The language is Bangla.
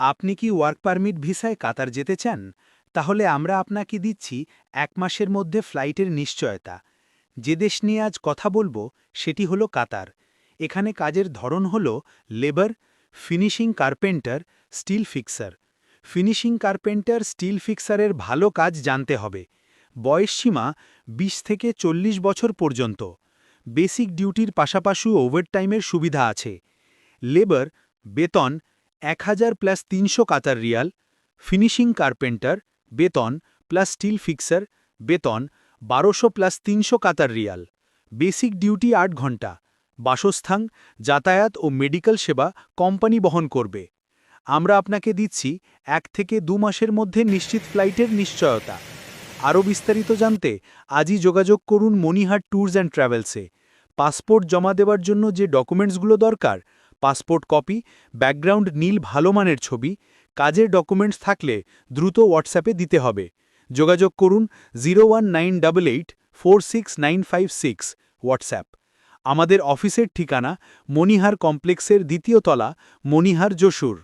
আপনি কি ওয়ার্ক পারমিট ভিসায় কাতার যেতে চান? তাহলে আমরা আপনাকে দিচ্ছি ১ মাসের মধ্যে ফ্লাইটের নিশ্চয়তা। যে দেশ নিয়ে আজ কথা বলবো সেটি হলো কাতার। এখানে কাজের ধরন হল labour, finishing carpenter, steel fixer. Finishing carpenter, steel ফিক্সারের ভালো কাজ জানতে হবে। বয়সসীমা ২০ থেকে ৪০ বছর পর্যন্ত। বেসিক ডিউটির পাশাপাশি ওভারটাইমের সুবিধা আছে। লেবার, বেতন ১,০০০ প্লাস ৩০০ কাতার রিয়াল। ফিনিশিং কার্পেন্টার, বেতন প্লাস স্টিল ফিক্সার, বেতন ১২০০ প্লাস ৩০০ কাতার রিয়াল। বেসিক ডিউটি ৮ ঘন্টা। বাসস্থান, যাতায়াত ও মেডিকেল সেবা কোম্পানি বহন করবে। আমরা আপনাকে দিচ্ছি ১ থেকে ২ মাসের মধ্যে নিশ্চিত ফ্লাইটের নিশ্চয়তা। আরও বিস্তারিত জানতে আজই যোগাযোগ করুন মনিহার ট্যুরস অ্যান্ড ট্রাভেলসে। পাসপোর্ট জমা দেওয়ার জন্য যে ডকুমেন্টসগুলো দরকার, পাসপোর্ট কপি, ব্যাকগ্রাউন্ড নীল ভালো মানের ছবি, কাজের ডকুমেন্টস থাকলে দ্রুত হোয়াটসঅ্যাপে দিতে হবে। যোগাযোগ করুন 01988 46956 হোয়াটসঅ্যাপ। আমাদের অফিসের ঠিকানা মনিহার কমপ্লেক্সের ২য় তলা, মনিহার, যশোর।